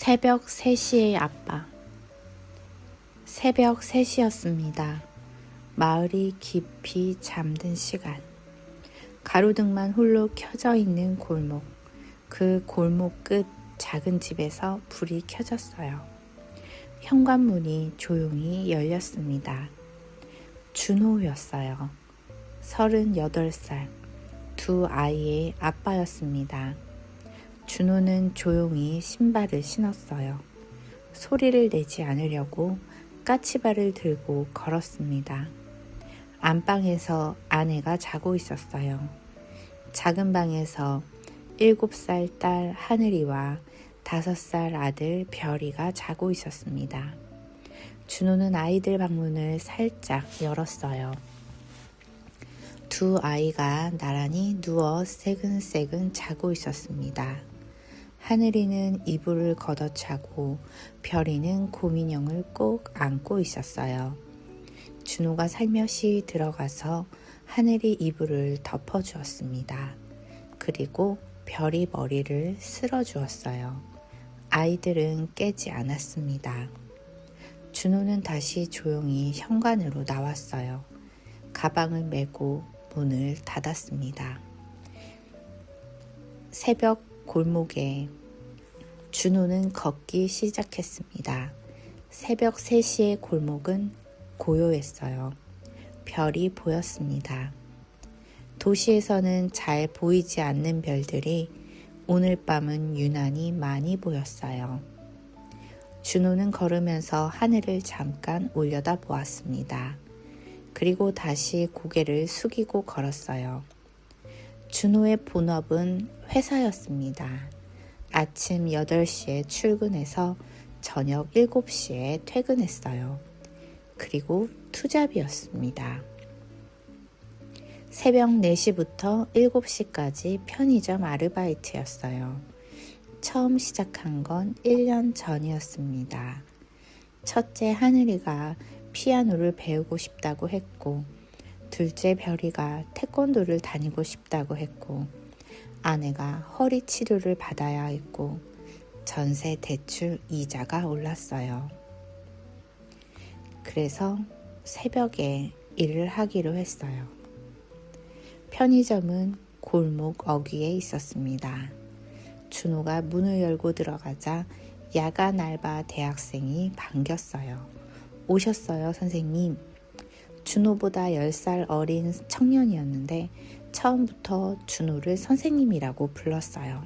새벽 3시의 아빠. 새벽 3시였습니다. 마을이 깊이 잠든 시간. 가로등만 홀로 켜져 있는 골목. 그 골목 끝 작은 집에서 불이 켜졌어요. 현관문이 조용히 열렸습니다. 준호였어요. 38살, 두 아이의 아빠였습니다. 준호는 조용히 신발을 신었어요. 소리를 내지 않으려고 까치발을 들고 걸었습니다. 안방에서 아내가 자고 있었어요. 작은 방에서 7살 딸 하늘이와 5살 아들 별이가 자고 있었습니다. 준호는 아이들 방문을 살짝 열었어요. 두 아이가 나란히 누워 새근새근 자고 있었습니다. 하늘이는 이불을 걷어차고 별이는 곰인형을 꼭 안고 있었어요. 준호가 살며시 들어가서 하늘이 이불을 덮어주었습니다. 그리고 별이 머리를 쓸어주었어요. 아이들은 깨지 않았습니다. 준호는 다시 조용히 현관으로 나왔어요. 가방을 메고 문을 닫았습니다. 새벽 골목에 준호는 걷기 시작했습니다. 새벽 3시의 골목은 고요했어요. 별이 보였습니다. 도시에서는 잘 보이지 않는 별들이 오늘 밤은 유난히 많이 보였어요. 준호는 걸으면서 하늘을 잠깐 올려다보았습니다. 그리고 다시 고개를 숙이고 걸었어요. 준호의 본업은 회사였습니다. 아침 8시에 출근해서 저녁 7시에 퇴근했어요. 그리고 투잡이었습니다. 새벽 4시부터 7시까지 편의점 아르바이트였어요. 처음 시작한 건 1년 전이었습니다. 첫째 하늘이가 피아노를 배우고 싶다고 했고, 둘째 별이가 태권도를 다니고 싶다고 했고, 아내가 허리 치료를 받아야 했고, 전세 대출 이자가 올랐어요. 그래서 새벽에 일을 하기로 했어요. 편의점은 골목 어귀에 있었습니다. 준호가 문을 열고 들어가자 야간 알바 대학생이 반겼어요. 오셨어요, 선생님. 준호보다 10살 어린 청년이었는데 처음부터 준호를 선생님이라고 불렀어요.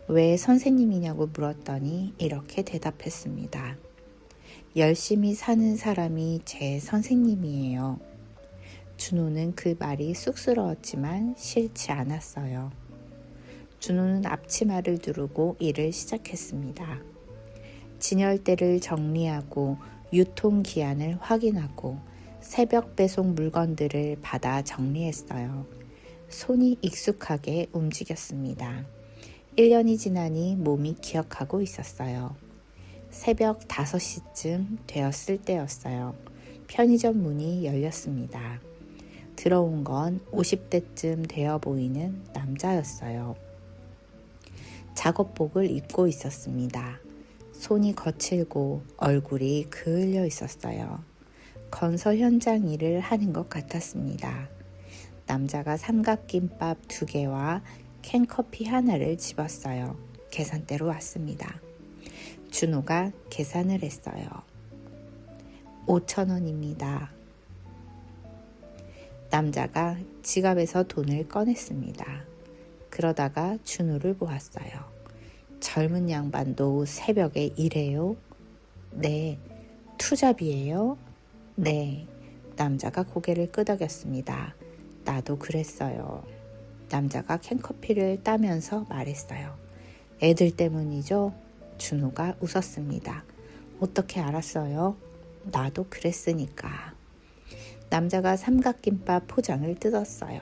왜 선생님이냐고 물었더니 이렇게 대답했습니다. 열심히 사는 사람이 제 선생님이에요. 준호는 그 말이 쑥스러웠지만 싫지 않았어요. 준호는 앞치마를 두르고 일을 시작했습니다. 진열대를 정리하고 유통기한을 확인하고 새벽 배송 물건들을 받아 정리했어요. 손이 익숙하게 움직였습니다. 1년이 지나니 몸이 기억하고 있었어요. 새벽 5시쯤 되었을 때였어요. 편의점 문이 열렸습니다. 들어온 건 50대쯤 되어 보이는 남자였어요. 작업복을 입고 있었습니다. 손이 거칠고 얼굴이 그을려 있었어요. 건설 현장 일을 하는 것 같았습니다. 남자가 삼각김밥 2개와 캔커피 하나를 집었어요. 계산대로 왔습니다. 준호가 계산을 했어요. 5,000원입니다. 남자가 지갑에서 돈을 꺼냈습니다. 그러다가 준호를 보았어요. 젊은 양반도 새벽에 일해요? 네. 투잡이에요? 네. 남자가 고개를 끄덕였습니다. 나도 그랬어요. 남자가 캔커피를 따면서 말했어요. 애들 때문이죠? 준호가 웃었습니다. 어떻게 알았어요? 나도 그랬으니까. 남자가 삼각김밥 포장을 뜯었어요.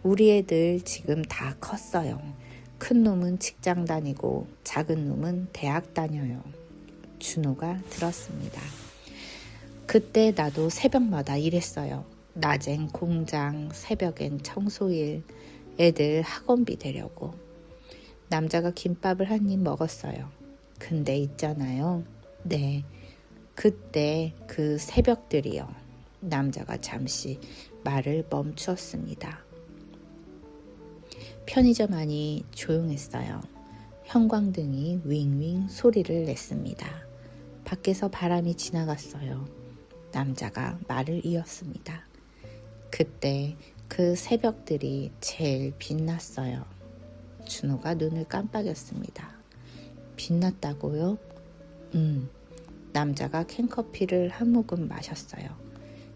우리 애들 지금 다 컸어요. 큰 놈은 직장 다니고 작은 놈은 대학 다녀요. 준호가 들었습니다. 그때 나도 새벽마다 일했어요. 낮엔 공장, 새벽엔 청소일, 애들 학원비 대려고. 남자가 김밥을 한 입 먹었어요. 근데 있잖아요. 네, 그때 그 새벽들이요. 남자가 잠시 말을 멈추었습니다. 편의점 안이 조용했어요. 형광등이 윙윙 소리를 냈습니다. 밖에서 바람이 지나갔어요. 남자가 말을 이었습니다. 그때 그 새벽들이 제일 빛났어요. 준호가 눈을 깜빡였습니다. 빛났다고요? 남자가 캔커피를 한 모금 마셨어요.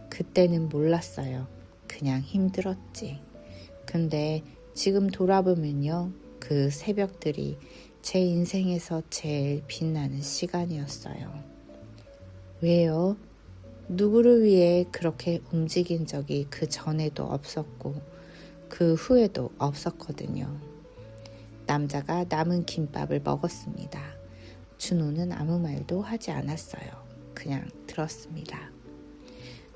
그때는 몰랐어요. 그냥 힘들었지. 근데 지금 돌아보면요. 그 새벽들이 제 인생에서 제일 빛나는 시간이었어요. 왜요? 누구를 위해 그렇게 움직인 적이 그 전에도 없었고 그 후에도 없었거든요. 남자가 남은 김밥을 먹었습니다. 준호는 아무 말도 하지 않았어요. 그냥 들었습니다.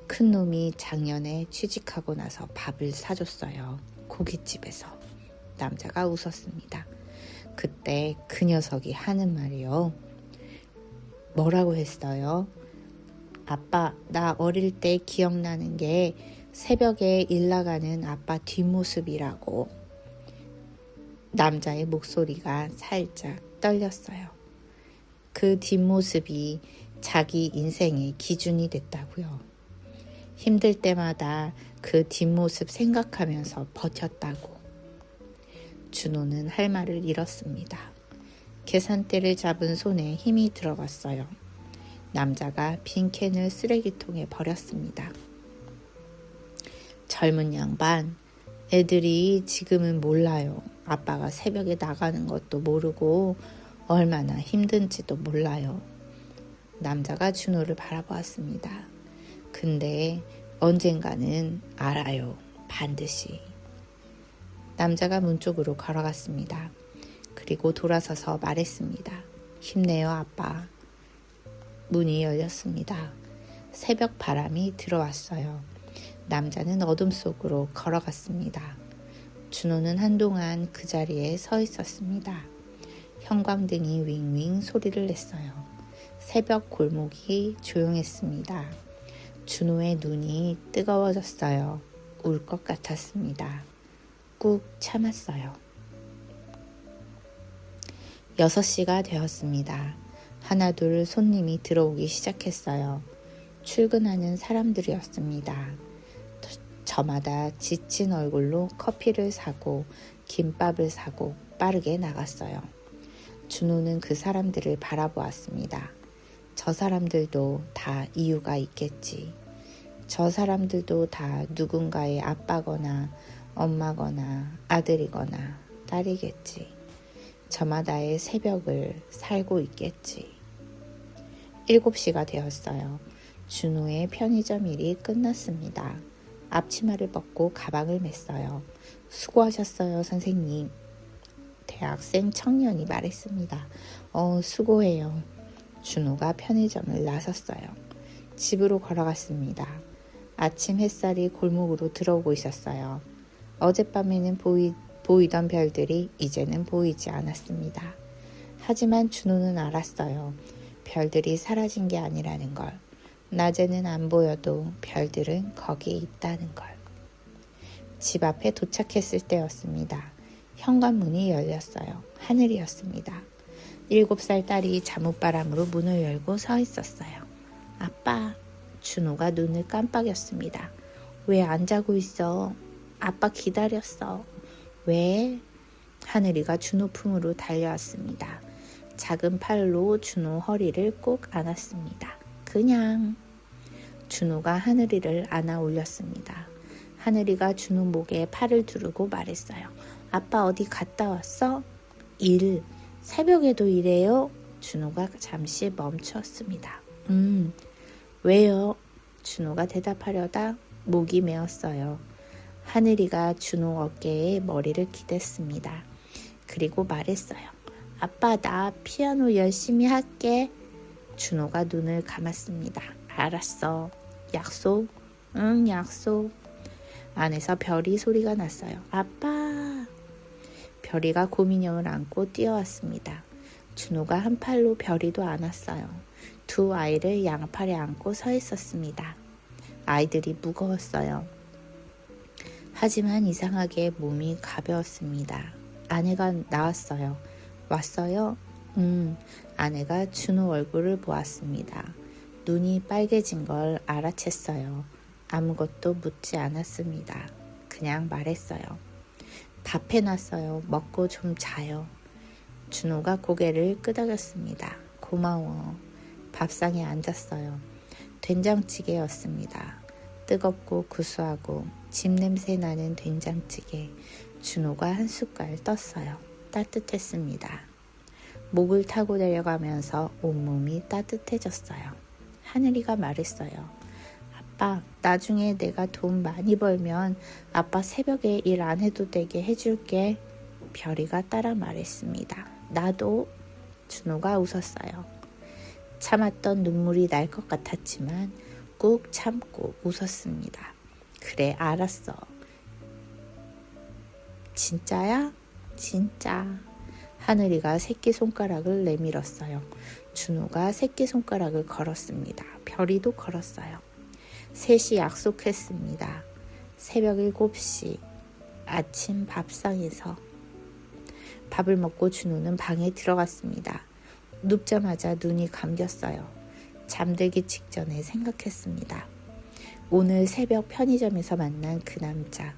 큰 놈이 작년에 취직하고 나서 밥을 사줬어요. 고깃집에서. 남자가 웃었습니다. 그때 그 녀석이 하는 말이요. 뭐라고 했어요? 아빠, 나 어릴 때 기억나는 게 새벽에 일 나가는 아빠 뒷모습이라고. 남자의 목소리가 살짝 떨렸어요. 그 뒷모습이 자기 인생의 기준이 됐다고요. 힘들 때마다 그 뒷모습 생각하면서 버텼다고. 준호는 할 말을 잃었습니다. 계산대를 잡은 손에 힘이 들어갔어요. 남자가 빈 캔을 쓰레기통에 버렸습니다. 젊은 양반, 애들이 지금은 몰라요. 아빠가 새벽에 나가는 것도 모르고 얼마나 힘든지도 몰라요. 남자가 준호를 바라보았습니다. 근데 언젠가는 알아요. 반드시. 남자가 문 쪽으로 걸어갔습니다. 그리고 돌아서서 말했습니다. 힘내요, 아빠. 문이 열렸습니다. 새벽 바람이 들어왔어요. 남자는 어둠 속으로 걸어갔습니다. 준호는 한동안 그 자리에 서 있었습니다. 형광등이 윙윙 소리를 냈어요. 새벽 골목이 조용했습니다. 준호의 눈이 뜨거워졌어요. 울 것 같았습니다. 꾹 참았어요. 6시가 되었습니다. 하나둘 손님이 들어오기 시작했어요. 출근하는 사람들이었습니다. 저마다 지친 얼굴로 커피를 사고 김밥을 사고 빠르게 나갔어요. 준호는 그 사람들을 바라보았습니다. 저 사람들도 다 이유가 있겠지. 저 사람들도 다 누군가의 아빠거나 엄마거나 아들이거나 딸이겠지. 저마다의 새벽을 살고 있겠지. 7시가 되었어요. 준호의 편의점 일이 끝났습니다. 앞치마를 벗고 가방을 맸어요. 수고하셨어요, 선생님. 대학생 청년이 말했습니다. 수고해요. 준호가 편의점을 나섰어요. 집으로 걸어갔습니다. 아침 햇살이 골목으로 들어오고 있었어요. 어젯밤에는 보이던 별들이 이제는 보이지 않았습니다. 하지만 준호는 알았어요. 별들이 사라진 게 아니라는 걸. 낮에는 안 보여도 별들은 거기에 있다는 걸. 집 앞에 도착했을 때였습니다. 현관문이 열렸어요. 하늘이었습니다. 7살 딸이 잠옷바람으로 문을 열고 서 있었어요. 아빠, 준호가 눈을 깜빡였습니다. 왜 안 자고 있어? 아빠 기다렸어. 왜? 하늘이가 준호 품으로 달려왔습니다. 작은 팔로 준호 허리를 꼭 안았습니다. 그냥. 준호가 하늘이를 안아 올렸습니다. 하늘이가 준호 목에 팔을 두르고 말했어요. 아빠 어디 갔다 왔어? 일. 새벽에도 일해요? 준호가 잠시 멈췄습니다. 왜요? 준호가 대답하려다 목이 메었어요. 하늘이가 준호 어깨에 머리를 기댔습니다. 그리고 말했어요. 아빠 나 피아노 열심히 할게. 준호가 눈을 감았습니다. 알았어. 약속? 응, 약속. 안에서 별이 소리가 났어요. 아빠. 별이가 곰인형을 안고 뛰어왔습니다. 준호가 한 팔로 별이도 안았어요. 두 아이를 양팔에 안고 서 있었습니다. 아이들이 무거웠어요. 하지만 이상하게 몸이 가벼웠습니다. 아내가 나왔어요. 왔어요? 아내가 준호 얼굴을 보았습니다. 눈이 빨개진 걸 알아챘어요. 아무것도 묻지 않았습니다. 그냥 말했어요. 밥 해놨어요. 먹고 좀 자요. 준호가 고개를 끄덕였습니다. 고마워. 밥상에 앉았어요. 된장찌개였습니다. 뜨겁고 구수하고 집 냄새 나는 된장찌개. 준호가 한 숟갈 떴어요. 따뜻했습니다. 목을 타고 내려가면서 온몸이 따뜻해졌어요. 하늘이가 말했어요. 아빠, 나중에 내가 돈 많이 벌면 아빠 새벽에 일 안 해도 되게 해줄게. 별이가 따라 말했습니다. 나도. 준호가 웃었어요. 참았던 눈물이 날 것 같았지만 꾹 참고 웃었습니다. 그래, 알았어. 진짜야? 진짜. 하늘이가 새끼손가락을 내밀었어요. 준호가 새끼손가락을 걸었습니다. 별이도 걸었어요. 셋이 약속했습니다. 새벽 7시 아침 밥상에서. 밥을 먹고 준호는 방에 들어갔습니다. 눕자마자 눈이 감겼어요. 잠들기 직전에 생각했습니다. 오늘 새벽 편의점에서 만난 그 남자.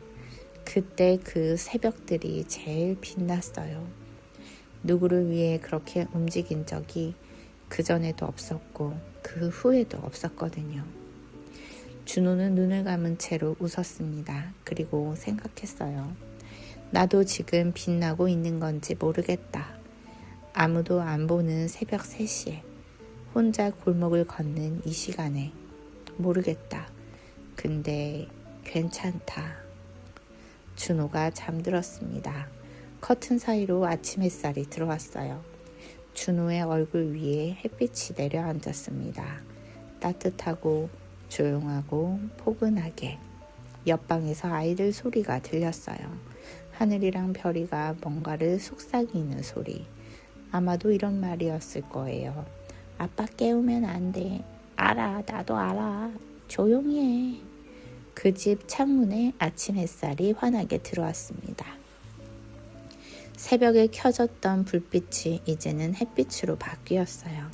그때 그 새벽들이 제일 빛났어요. 누구를 위해 그렇게 움직인 적이 그전에도 없었고 그 후에도 없었거든요. 준호는 눈을 감은 채로 웃었습니다. 그리고 생각했어요. 나도 지금 빛나고 있는 건지 모르겠다. 아무도 안 보는 새벽 3시에 혼자 골목을 걷는 이 시간에 모르겠다. 근데 괜찮다. 준호가 잠들었습니다. 커튼 사이로 아침 햇살이 들어왔어요. 준호의 얼굴 위에 햇빛이 내려앉았습니다. 따뜻하고 조용하고 포근하게. 옆방에서 아이들 소리가 들렸어요. 하늘이랑 별이가 뭔가를 속삭이는 소리. 아마도 이런 말이었을 거예요. 아빠 깨우면 안 돼. 알아, 나도 알아. 조용히 해. 그 집 창문에 아침 햇살이 환하게 들어왔습니다. 새벽에 켜졌던 불빛이 이제는 햇빛으로 바뀌었어요.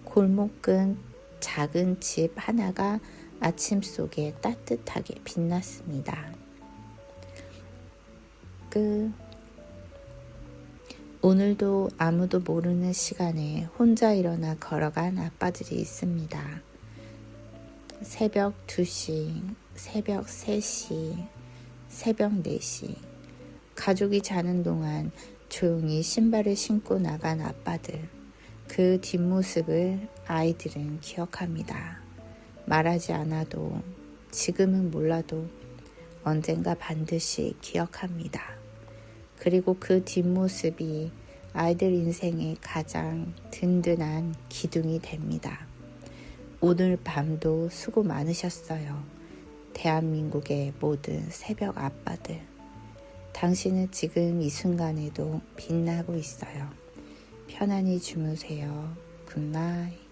골목 근 작은 집 하나가 아침 속에 따뜻하게 빛났습니다. 오늘도 아무도 모르는 시간에 혼자 일어나 걸어간 아빠들이 있습니다. 새벽 2시, 새벽 3시, 새벽 4시. 가족이 자는 동안 조용히 신발을 신고 나간 아빠들. 그 뒷모습을 아이들은 기억합니다. 말하지 않아도, 지금은 몰라도 언젠가 반드시 기억합니다. 그리고 그 뒷모습이 아이들 인생의 가장 든든한 기둥이 됩니다. 오늘 밤도 수고 많으셨어요. 대한민국의 모든 새벽 아빠들. 당신은 지금 이 순간에도 빛나고 있어요. 편안히 주무세요. 굿나잇.